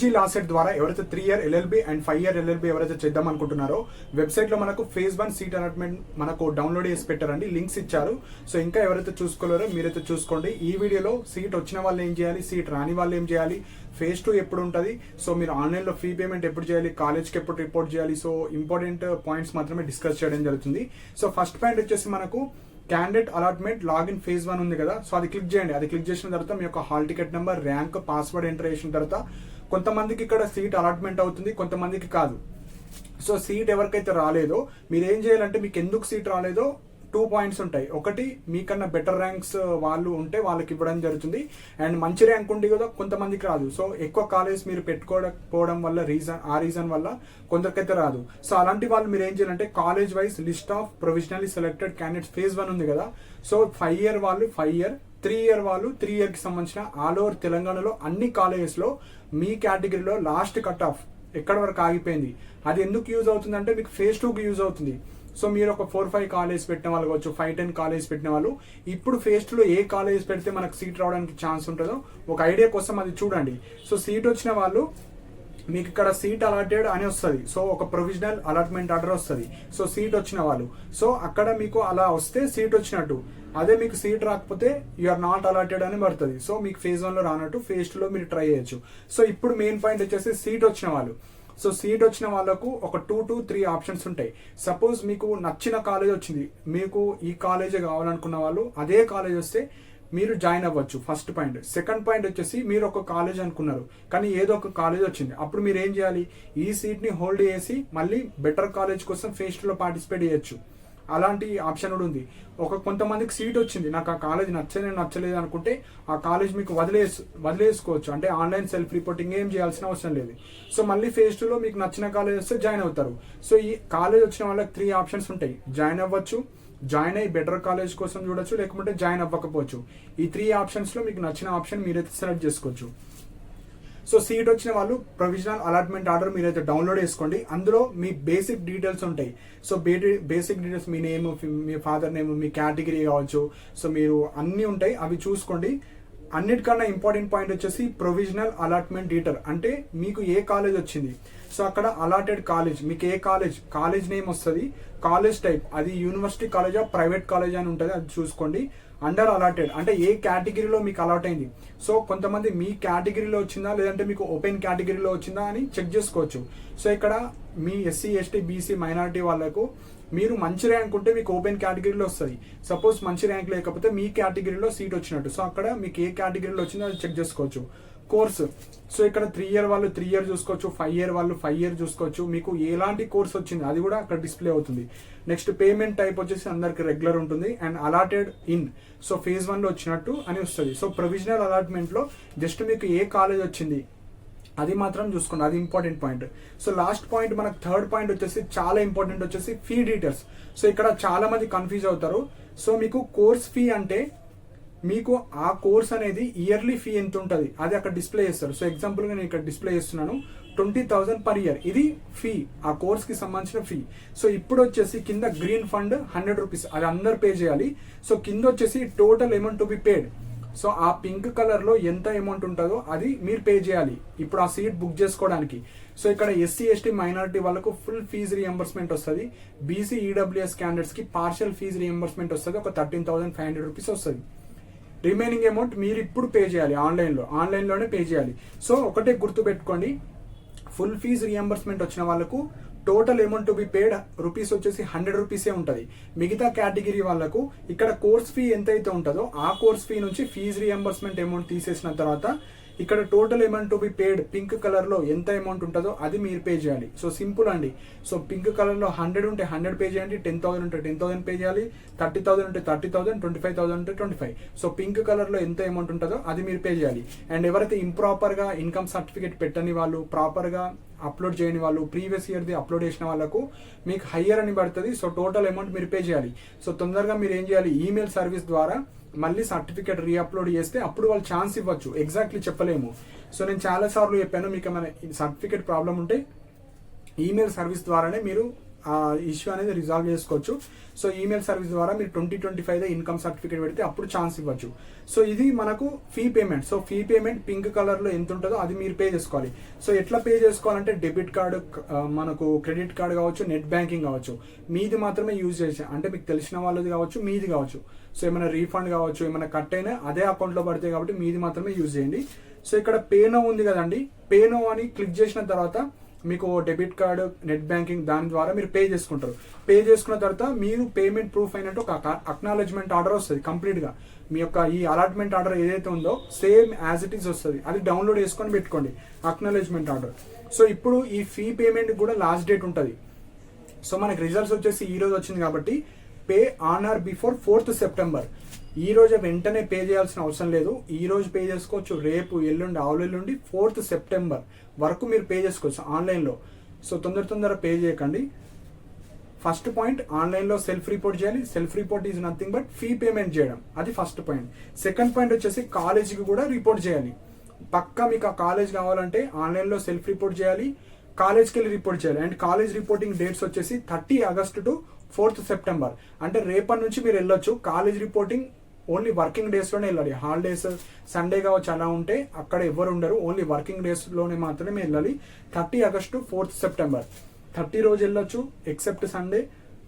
PG law set ద్వారా ఎవరైతే 3 year LLB and 5 year LLB ఎవరైతే చేద్దాం అనుకుంటున్నారో వెబ్సైట్ లో మనకు phase 1 సీట్ అలాట్మెంట్ మనకు డౌన్లోడ్ చేసి పెట్టారండి, లింక్స్ ఇచ్చారు. సో ఇంకా ఎవరైతే చూసుకోలేరో మీరైతే చూసుకోండి. ఈ వీడియోలో సీట్ వచ్చిన వాళ్ళు ఏం చేయాలి, సీట్ రాని వాళ్ళు ఏం చేయాలి, phase 2 ఎప్పుడు ఉంటుంది, సో మీరు ఆన్లైన్లో ఫీ పేమెంట్ ఎప్పుడు చేయాలి, కాలేజ్కి ఎప్పుడు రిపోర్ట్ చేయాలి, సో ఇంపార్టెంట్ పాయింట్స్ మాత్రమే డిస్కస్ చేయడం జరుగుతుంది. సో ఫస్ట్ పాయింట్ వచ్చేసి మనకు క్యాండిడేట్ అలాట్మెంట్ లాగిన్ phase 1 ఉంది కదా, సో అది క్లిక్ చేయండి. అది క్లిక్ చేసిన తర్వాత మీ యొక్క hall ticket number, rank, password enter చేసిన తర్వాత కొంతమందికి ఇక్కడ సీట్ అలాట్మెంట్ అవుతుంది, కొంతమందికి కాదు. సో సీట్ ఎవరికైతే రాలేదో మీరు ఏం చేయాలంటే, మీకు ఎందుకు సీట్ రాలేదో 2 points ఉంటాయి. ఒకటి, మీకన్నా బెటర్ ర్యాంక్స్ వాళ్ళు ఉంటే వాళ్ళకి ఇవ్వడం జరుగుతుంది, అండ్ మంచి ర్యాంక్ ఉండి కదా కొంతమందికి రాదు. సో ఎక్కువ కాలేజ్ మీరు పెట్టుకోకపోవడం వల్ల రీజన్ వల్ల కొందరికైతే రాదు. సో అలాంటి వాళ్ళు మీరు ఏం చేయాలంటే, college wise list of provisionally selected candidates phase 1 ఉంది కదా, సో 5 year వాళ్ళు 5 year, 3 year వాళ్ళు 3 year కి సంబంధించిన ఆల్ ఓవర్ తెలంగాణలో అన్ని కాలేజెస్ లో మీ కేటగిరీలో లాస్ట్ కట్ ఆఫ్ ఎక్కడ వరకు ఆగిపోయింది, అది ఎందుకు యూజ్ అవుతుంది అంటే మీకు phase 2కి యూజ్ అవుతుంది. సో మీరు ఒక 4-5 కాలేజ్ పెట్టిన వాళ్ళు కావచ్చు, 5-10 కాలేజ్ పెట్టిన వాళ్ళు ఇప్పుడు phase 2లో ఏ కాలేజ్ పెడితే మనకు సీట్ రావడానికి ఛాన్స్ ఉంటుందో ఒక ఐడియా కోసం అది చూడండి. సో సీట్ వచ్చిన వాళ్ళు మీకు ఇక్కడ సీట్ అలాటెడ్ అని వస్తుంది, సో ఒక ప్రొవిజనల్ అలాట్మెంట్ ఆర్డర్ వస్తుంది. సో సీట్ వచ్చిన వాళ్ళు, సో అక్కడ మీకు అలా వస్తే సీట్ వచ్చినట్టు. అదే మీకు సీట్ రాకపోతే యూఆర్ నాట్ అలాటెడ్ అని పడుతుంది. సో మీకు phase 1లో రానట్టు phase 2లో మీరు ట్రై చేయొచ్చు. సో ఇప్పుడు మెయిన్ పాయింట్ వచ్చేసి సీట్ వచ్చిన వాళ్ళు. సో సీట్ వచ్చిన వాళ్ళకు ఒక 2 to 3 ఆప్షన్స్ ఉంటాయి. సపోజ్ మీకు నచ్చిన కాలేజ్ వచ్చింది, మీకు ఈ కాలేజే కావాలనుకున్న వాళ్ళు అదే కాలేజ్ వస్తే మీరు జాయిన్ అవ్వచ్చు, ఫస్ట్ పాయింట్. సెకండ్ పాయింట్ వచ్చేసి మీరు ఒక కాలేజ్ అనుకున్నారు కానీ ఏదో ఒక కాలేజ్ వచ్చింది, అప్పుడు మీరు ఏం చేయాలి, ఈ సీట్ని హోల్డ్ చేసి మళ్ళీ బెటర్ కాలేజ్ కోసం phase 2లో పార్టిసిపేట్ చేయొచ్చు. అలాంటి ఆప్షన్ కూడా ఉంది. కొంతమందికి సీట్ వచ్చింది, నాకు ఆ కాలేజ్ నచ్చలేదు అనుకుంటే ఆ కాలేజ్ మీకు వదిలేసుకోవచ్చు, అంటే ఆన్లైన్ సెల్ఫ్ రిపోర్టింగ్ ఏం చేయాల్సిన అవసరం లేదు. సో మళ్ళీ phase 2లో మీకు నచ్చిన కాలేజ్ వస్తే జాయిన్ అవుతారు. సో ఈ కాలేజ్ వచ్చిన వాళ్ళకి 3 ఆప్షన్స్ ఉంటాయి. జాయిన్ అవ్వచ్చు, జాయిన్ అయ్యి బెటర్ కాలేజ్ కోసం చూడొచ్చు, లేకపోతే జాయిన్ అవ్వకపోవచ్చు. ఈ 3 ఆప్షన్స్లో మీకు నచ్చిన ఆప్షన్ మీరైతే సెలెక్ట్ చేసుకోవచ్చు. సో సీట్ వచ్చిన వాళ్ళు ప్రొవిజనల్ అలాట్మెంట్ ఆర్డర్ మీరైతే డౌన్లోడ్ చేసుకోండి. అందులో మీ బేసిక్ డీటెయిల్స్ ఉంటాయి. సో బేసిక్ డీటెయిల్స్, మీ నేమ్, మీ ఫాదర్ నేమ్, మీ కేటగిరీ కావచ్చు, సో మీరు అన్నీ ఉంటాయి, అవి చూసుకోండి. అన్నిటికన్నా ఇంపార్టెంట్ పాయింట్ వచ్చేసి ప్రొవిజనల్ అలాట్మెంట్ డీటెయిల్, అంటే మీకు ఏ కాలేజ్ వచ్చింది, సో అక్కడ అలాటెడ్ కాలేజ్, మీకు ఏ కాలేజ్ నేమ్ వస్తుంది, కాలేజ్ టైప్, అది యూనివర్సిటీ కాలేజా ప్రైవేట్ కాలేజ్ అని ఉంటుంది, అది చూసుకోండి. అండర్ అలాటెడ్ అంటే ఏ కేటగిరీలో మీకు అలాట్ అయింది. సో కొంతమంది మీ కేటగిరీలో వచ్చిందా లేదంటే మీకు ఓపెన్ కేటగిరీలో వచ్చిందా అని చెక్ చేసుకోవచ్చు. సో ఇక్కడ మీ SC, ST, BC మైనారిటీ వాళ్ళకు మీరు మంచి ర్యాంక్ ఉంటే మీకు ఓపెన్ కేటగిరీలో వస్తుంది. సపోజ్ మంచి ర్యాంక్ లేకపోతే మీ కేటగిరీలో సీట్ వచ్చినట్టు. సో అక్కడ మీకు ఏ కేటగిరీలో వచ్చిందో అది చెక్ చేసుకోవచ్చు. కోర్సు, సో ఇక్కడ 3 year వాళ్ళు 3 year చూసుకోవచ్చు, 5 year వాళ్ళు 5 year చూసుకోవచ్చు. మీకు ఎలాంటి కోర్స్ వచ్చింది అది కూడా అక్కడ డిస్ప్లే అవుతుంది. నెక్స్ట్ పేమెంట్ టైప్ వచ్చేసి అందరికి రెగ్యులర్ ఉంటుంది, and allotted in, so phase 1లో వచ్చినట్టు అని వస్తుంది. సో ప్రొవిజనల్ అలాట్మెంట్లో జస్ట్ మీకు ఏ కాలేజ్ వచ్చింది అది మాత్రం చూసుకోండి, అది important point. So last point మనకు థర్డ్ పాయింట్ వచ్చేసి చాలా ఇంపార్టెంట్ వచ్చేసి ఫీ డీటెయిల్స్. సో ఇక్కడ చాలా మంది కన్ఫ్యూజ్ అవుతారు. సో మీకు కోర్స్ ఫీ అంటే మీకు ఆ కోర్స్ అనేది ఇయర్లీ ఫీ ఎంత ఉంటుంది అది అక్కడ డిస్ప్లే చేస్తారు. సో ఎగ్జాంపుల్గా నేను ఇక్కడ డిస్ప్లే చేస్తున్నాను 20,000 per year, ఇది ఫీ, ఆ కోర్స్కి సంబంధించిన ఫీ. సో ఇప్పుడు వచ్చేసి కింద గ్రీన్ ఫండ్ 100 rupees, అది అందరు పే చేయాలి. సో కింద వచ్చేసి total amount to be paid, so ఆ పింక్ కలర్లో ఎంత అమౌంట్ ఉంటుందో అది మీరు పే చేయాలి ఇప్పుడు ఆ సీట్ బుక్ చేసుకోవడానికి. సో ఇక్కడ SC, ST మైనారిటీ వాళ్ళకు ఫుల్ ఫీజు రియంబర్స్మెంట్ వస్తుంది. BC, EWS క్యాండిడేట్స్కి పార్షియల్ ఫీజు రియంబర్స్మెంట్ వస్తుంది, ఒక 13,500 rupees వస్తుంది. రిమైనింగ్ అమౌంట్ మీరు ఇప్పుడు పే చేయాలి, ఆన్లైన్లోనే పే చేయాలి. సో ఒకటే గుర్తుపెట్టుకోండి, ఫుల్ ఫీజు రియంబర్స్మెంట్ వచ్చిన వాళ్ళకు total amount to be paid rupees వచ్చేసి 100 rupees ఉంటుంది. మిగతా కేటగిరీ వాళ్ళకు ఇక్కడ కోర్స్ ఫీ ఎంతైతే ఉంటుందో ఆ కోర్స్ ఫీ నుంచి ఫీజు రియంబర్స్మెంట్ అమౌంట్ తీసేసిన తర్వాత ఇక్కడ total amount to be paid pink కలర్లో ఎంత అమౌంట్ ఉంటుందో అది మీరు పే చేయాలి. సో సింపుల్ అండి. సో పింక్ కలర్లో 100 ఉంటే 100 పే చేయండి, 10,000 ఉంటే 10,000 పే చేయాలి, 30,000 ఉంటే 30,000, 25,000 ఉంటే 25. సో పింక్ కలర్లో ఎంత అమౌంట్ ఉంటుందో అది మీరు పే చేయాలి. అండ్ ఎవరైతే ఇంప్రాపర్గా ఇన్కమ్ సర్టిఫికేట్ పెట్టని వాళ్ళు, ప్రాపర్గా అప్లోడ్ చేయని వాళ్ళు, ప్రీవియస్ ఇయర్ది అప్లోడ్ చేసిన వాళ్ళకు మీకు హయ్యర్ అని పడుతుంది. సో టోటల్ అమౌంట్ మీరు పే చేయాలి. సో తొందరగా మీరు ఏం చేయాలి, ఈమెయిల్ సర్వీస్ ద్వారా మళ్ళీ సర్టిఫికేట్ రీఅప్లోడ్ చేస్తే అప్పుడు వాళ్ళు ఛాన్స్ ఇవ్వచ్చు, ఎగ్జాక్ట్లీ చెప్పలేము. సో నేను చాలాసార్లు చెప్పాను, మీకు ఏమైనా సర్టిఫికేట్ ప్రాబ్లం ఉంటే ఈమెయిల్ సర్వీస్ ద్వారానే మీరు ఆ ఇష్యూ అనేది రిజాల్వ్ చేసుకోవచ్చు. సో ఈమెయిల్ సర్వీస్ ద్వారా మీరు 2025 ఇన్కమ్ సర్టిఫికేట్ పెడితే అప్పుడు ఛాన్స్ ఇవ్వచ్చు. సో ఇది మనకు fee payment. So fee payment pink కలర్లో ఎంత ఉంటుందో అది మీరు పే చేసుకోవాలి. సో ఎట్లా పే చేసుకోవాలంటే డెబిట్ కార్డు, మనకు క్రెడిట్ కార్డు కావచ్చు, నెట్ బ్యాంకింగ్ కావచ్చు, మీది మాత్రమే యూజ్ చేసి, అంటే మీకు తెలిసిన వాళ్ళది కావచ్చు, మీది కావచ్చు. సో ఏమైనా రీఫండ్ కావచ్చు, ఏమైనా కట్ అయినా అదే అకౌంట్లో పడతాయి కాబట్టి మీది మాత్రమే యూజ్ చేయండి. సో ఇక్కడ పే నౌ ఉంది కదండి, పే నౌ అని క్లిక్ చేసిన తర్వాత మీకు డెబిట్ కార్డు, నెట్ బ్యాంకింగ్ దాని ద్వారా మీరు పే చేసుకుంటారు. పే చేసుకున్న తర్వాత మీరు పేమెంట్ ప్రూఫ్ అయినట్టు ఒక అక్నాలెడ్జ్మెంట్ ఆర్డర్ వస్తుంది. కంప్లీట్గా మీ యొక్క ఈ అలాట్మెంట్ ఆర్డర్ ఏదైతే ఉందో సేమ్ యాజ్ ఇట్ ఈస్ వస్తుంది. అది డౌన్లోడ్ చేసుకొని పెట్టుకోండి అక్నాలెడ్జ్మెంట్ ఆర్డర్. సో ఇప్పుడు ఈ ఫీ పేమెంట్ కూడా లాస్ట్ డేట్ ఉంటుంది. సో మనకి రిజల్ట్స్ వచ్చేసి ఈ రోజు వచ్చింది కాబట్టి pay on are before 4th September. ఈ రోజు వెంటనే పే చేయాల్సిన అవసరం లేదు. ఈ రోజు పే చేసుకోవచ్చు, రేపు, ఎల్లుండి, ఆవులెల్లుండి 4th September వరకు మీరు పే చేసుకోవచ్చు ఆన్లైన్లో. సో తొందర పే చేయకండి. ఫస్ట్ పాయింట్, ఆన్లైన్లో సెల్ఫ్ రిపోర్ట్ చేయాలి. Self report is nothing but fee payment చేయడం, అది ఫస్ట్ పాయింట్. సెకండ్ పాయింట్ వచ్చేసి కాలేజీకి కూడా రిపోర్ట్ చేయాలి. పక్కా మీకు ఆ కాలేజ్ కావాలంటే ఆన్లైన్లో సెల్ఫ్ రిపోర్ట్ చేయాలి, కాలేజ్కి వెళ్ళి రిపోర్ట్ చేయాలి. అండ్ కాలేజ్ రిపోర్టింగ్ డేట్స్ వచ్చేసి 30 August to 4th September. అంటే రేపటి నుంచి మీరు వెళ్ళొచ్చు. కాలేజ్ రిపోర్టింగ్ ఓన్లీ వర్కింగ్ డేస్లోనే వెళ్ళాలి. హాలిడేస్, సండే కావచ్చు అలా ఉంటే అక్కడ ఎవరు ఉండరు. ఓన్లీ వర్కింగ్ డేస్లోనే మాత్రమే వెళ్ళాలి. 30 August to 4th September 30 రోజు వెళ్ళొచ్చు, except Sunday.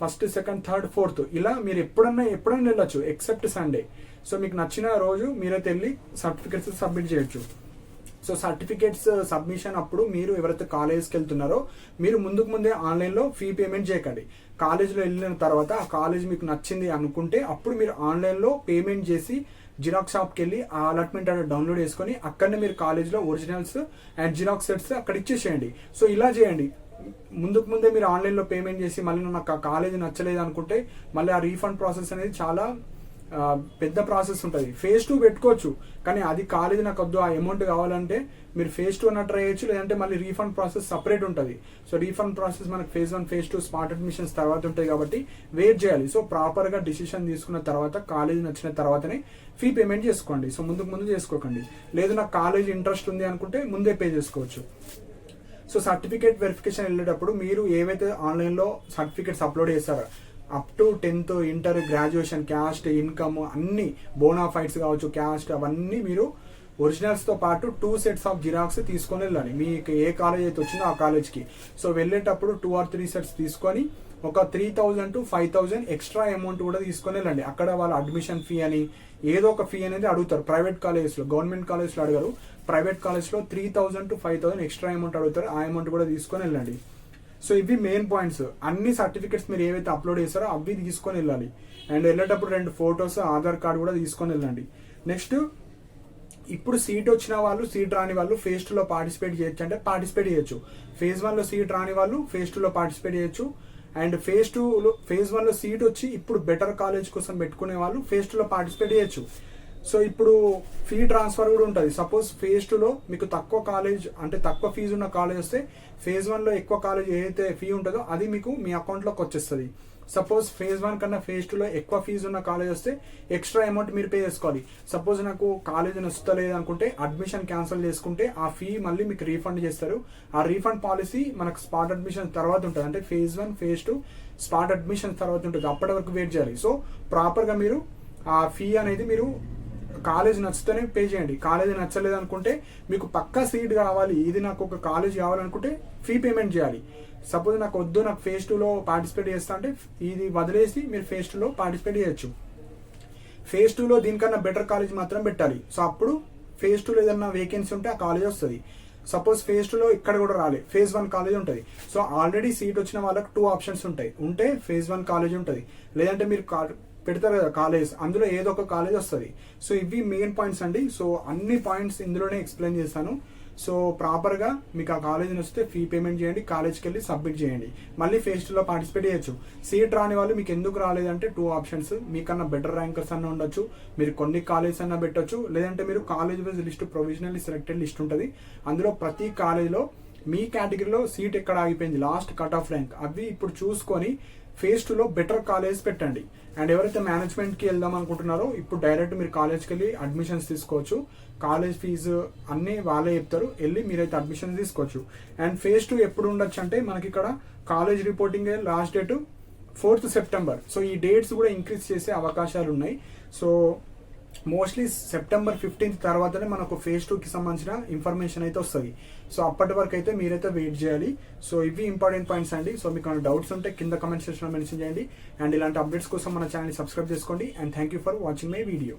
1st, 2nd, 3rd, 4th ఇలా మీరు ఎప్పుడన్నా వెళ్ళొచ్చు ఎక్సెప్ట్ సండే. సో మీకు నచ్చిన రోజు మీరైతే వెళ్ళి సర్టిఫికెట్స్ సబ్మిట్ చేయొచ్చు. సో సర్టిఫికేట్స్ సబ్మిషన్ అప్పుడు మీరు ఎవరైతే కాలేజ్కి వెళ్తున్నారో మీరు ముందే ఆన్లైన్లో ఫీ పేమెంట్ చేయకండి. కాలేజ్లో వెళ్ళిన తర్వాత ఆ కాలేజ్ మీకు నచ్చింది అనుకుంటే అప్పుడు మీరు ఆన్లైన్లో పేమెంట్ చేసి జిరాక్స్ షాప్కి వెళ్ళి ఆ అలాట్మెంట్ ఆర్డర్ డౌన్లోడ్ చేసుకొని అక్కడనే మీరు కాలేజ్లో ఒరిజినల్స్ అండ్ జిరాక్స్ సెట్స్ అక్కడ ఇచ్చేసేయండి. సో ఇలా చేయండి. ముందే మీరు ఆన్లైన్లో పేమెంట్ చేసి మళ్ళీ నాకు ఆ కాలేజ్ నచ్చలేదు అనుకుంటే మళ్ళీ ఆ రీఫండ్ ప్రాసెస్ అనేది చాలా పెద్ద ప్రాసెస్ ఉంటుంది. phase 2 పెట్టుకోవచ్చు, కానీ అది కాలేజ్ నాకు వద్దు, ఆ అమౌంట్ కావాలంటే మీరు phase 2 అన్న ట్రై చేయొచ్చు. లేదంటే మళ్ళీ రీఫండ్ ప్రాసెస్ సపరేట్ ఉంటుంది. సో రీఫండ్ ప్రాసెస్ మనకు phase 1, phase 2 స్పాట్ అడ్మిషన్స్ తర్వాత ఉంటాయి కాబట్టి వెయిట్ చేయాలి. సో ప్రాపర్గా డిసిషన్ తీసుకున్న తర్వాత కాలేజ్ నచ్చిన తర్వాతనే ఫీ పేమెంట్ చేసుకోండి. సో ముందు చేసుకోకండి. లేదు నాకు కాలేజ్ ఇంట్రెస్ట్ ఉంది అనుకుంటే ముందే పే చేసుకోవచ్చు. సో సర్టిఫికేట్ వెరిఫికేషన్ వెళ్ళేటప్పుడు మీరు ఏవైతే ఆన్లైన్లో సర్టిఫికేట్స్ అప్లోడ్ చేస్తారో up to 10th, inter, graduation, caste, income అన్ని బోనాఫైడ్స్ కావచ్చు, క్యాస్ట్ అవన్నీ మీరు ఒరిజినల్స్తో పాటు 2 sets ఆఫ్ జిరాక్స్ తీసుకొని వెళ్ళాలి. మీకు ఏ కాలేజ్ అయితే వచ్చిందో ఆ కాలేజ్కి. సో వెళ్ళేటప్పుడు 2 or 3 sets తీసుకొని ఒక 3,000 to 5,000 ఎక్స్ట్రా అమౌంట్ కూడా తీసుకొని వెళ్ళండి. అక్కడ వాళ్ళ అడ్మిషన్ ఫీ అని ఏదో ఒక ఫీ అనేది అడుగుతారు. ప్రైవేట్ కాలేజెస్లో, గవర్నమెంట్ కాలేజ్లో అడగరు. ప్రైవేట్ కాలేజ్లో 3,000 to 5,000 ఎక్స్ట్రా అమౌంట్ అడుగుతారు. ఆ అమౌంట్ కూడా తీసుకొని వెళ్ళండి. సో ఇవి మెయిన్ పాయింట్స్. అన్ని సర్టిఫికెట్స్ మీరు ఏవైతే అప్లోడ్ చేస్తారో అవి తీసుకొని వెళ్ళాలి. అండ్ వెళ్ళేటప్పుడు 2 photos, ఆధార్ కార్డు కూడా తీసుకొని వెళ్ళండి. నెక్స్ట్, ఇప్పుడు సీట్ వచ్చిన వాళ్ళు, సీట్ రాని వాళ్ళు phase 2లో పార్టిసిపేట్ చేయొచ్చు అంటే పార్టిసిపేట్ చేయొచ్చు. phase 1లో సీట్ రాని వాళ్ళు phase 2లో పార్టిసిపేట్ చేయొచ్చు. అండ్ phase 1లో సీట్ వచ్చి ఇప్పుడు బెటర్ కాలేజ్ కోసం పెట్టుకునే వాళ్ళు phase 2లో పార్టిసిపేట్ చేయొచ్చు. సో ఇప్పుడు ఫీ ట్రాన్స్ఫర్ కూడా ఉంటుంది. సపోజ్ phase 2లో మీకు తక్కువ కాలేజ్ అంటే తక్కువ ఫీజు ఉన్న కాలేజ్ వస్తే phase 1లో ఎక్కువ కాలేజ్ ఏదైతే ఫీ ఉంటుందో అది మీకు మీ అకౌంట్లోకి వచ్చేస్తుంది. సపోజ్ phase 1 కన్నా phase 2లో ఎక్కువ ఫీజు ఉన్న కాలేజ్ వస్తే ఎక్స్ట్రా అమౌంట్ మీరు పే చేసుకోవాలి. సపోజ్ నాకు కాలేజ్ నచ్చుతలేదు అనుకుంటే అడ్మిషన్ క్యాన్సిల్ చేసుకుంటే ఆ ఫీ మళ్ళీ మీకు రీఫండ్ చేస్తారు. ఆ రీఫండ్ పాలసీ మనకు స్పాట్ అడ్మిషన్ తర్వాత ఉంటుంది. అంటే phase 1, phase 2 స్పాట్ అడ్మిషన్ తర్వాత ఉంటుంది. అప్పటి వరకు వెయిట్ చేయాలి. సో ప్రాపర్గా మీరు ఆ ఫీ అనేది మీరు కాలేజ్ నచ్చితేనే పే చేయండి. కాలేజ్ నచ్చలేదు అనుకుంటే మీకు పక్కా సీట్ కావాలి, ఇది నాకు ఒక కాలేజ్ కావాలనుకుంటే ఫీ పేమెంట్ చేయాలి. సపోజ్ నాకు వద్దు, నాకు phase 2లో పార్టిసిపేట్ చేస్తా అంటే ఇది వదిలేసి మీరు phase 2లో పార్టిసిపేట్ చేయొచ్చు. phase 2లో దీనికన్నా బెటర్ కాలేజ్ మాత్రం పెట్టాలి. సో అప్పుడు phase 2లో ఏదన్నా వేకెన్సీ ఉంటే ఆ కాలేజ్ వస్తుంది. సపోజ్ phase 2లో ఇక్కడ కూడా రాలే, phase 1 కాలేజ్ ఉంటుంది. సో ఆల్రెడీ సీట్ వచ్చిన వాళ్ళకి 2 options ఉంటాయి. ఉంటే phase 1 కాలేజ్ ఉంటుంది, లేదంటే మీరు పెడతారు కదా కాలేజ్, అందులో ఏదో ఒక కాలేజ్ వస్తుంది. సో ఇవి మెయిన్ పాయింట్స్ అండి. సో అన్ని పాయింట్స్ ఇందులోనే ఎక్స్ప్లెయిన్ చేస్తాను. సో ప్రాపర్గా మీకు ఆ కాలేజ్ వస్తే ఫీ పేమెంట్ చేయండి, కాలేజ్కి వెళ్ళి సబ్మిట్ చేయండి. మళ్ళీ phase 2లో పార్టిసిపేట్ చేయొచ్చు. సీట్ రాని వాళ్ళు మీకు ఎందుకు రాలేదంటే 2 options. మీకన్నా బెటర్ ర్యాంకర్స్ అన్న ఉండొచ్చు, మీరు కొన్ని కాలేజ్ అన్న పెట్టొచ్చు, లేదంటే మీరు college wise list, provisionally selected list ఉంటుంది. అందులో ప్రతి కాలేజ్లో మీ కేటగిరీలో సీట్ ఎక్కడ ఆగిపోయింది, లాస్ట్ కట్ ఆఫ్ ర్యాంక్, అవి ఇప్పుడు చూసుకొని ఫేజ్ 2లో బెటర్ కాలేజ్ పెట్టండి. అండ్ ఎవరైతే మేనేజ్మెంట్కి వెళ్దాం అనుకుంటున్నారో ఇప్పుడు డైరెక్ట్ మీరు కాలేజ్కి వెళ్ళి అడ్మిషన్స్ తీసుకోవచ్చు. కాలేజ్ ఫీజు అన్నీ వాళ్ళే చెప్తారు, వెళ్ళి మీరైతే అడ్మిషన్ తీసుకోవచ్చు. అండ్ ఫేజ్ 2 ఎప్పుడు ఉండొచ్చు అంటే మనకి ఇక్కడ college reporting last date 4th September. So ఈ డేట్స్ కూడా ఇంక్రీజ్ చేసే అవకాశాలు ఉన్నాయి. సో మోస్ట్లీ September 15th తర్వాతనే మనకు ఫేజ్ 2కి సంబంధించిన ఇన్ఫర్మేషన్ అయితే వస్తుంది. సో అప్పటి వరకు అయితే మీరైతే వెయిట్ చేయాలి. సో ఇవి ఇంపార్టెంట్ పాయింట్స్ అండి. సో మీకు ఏమైనా డౌట్స్ ఉంటే కింద కమెంట్ సెక్షన్లో మెన్షన్ చేయండి. అండ్ ఇలాంటి అప్డేట్స్ కోసం మన ఛానల్ సబ్స్క్రైబ్ చేసుకోండి. And thank you for watching my video.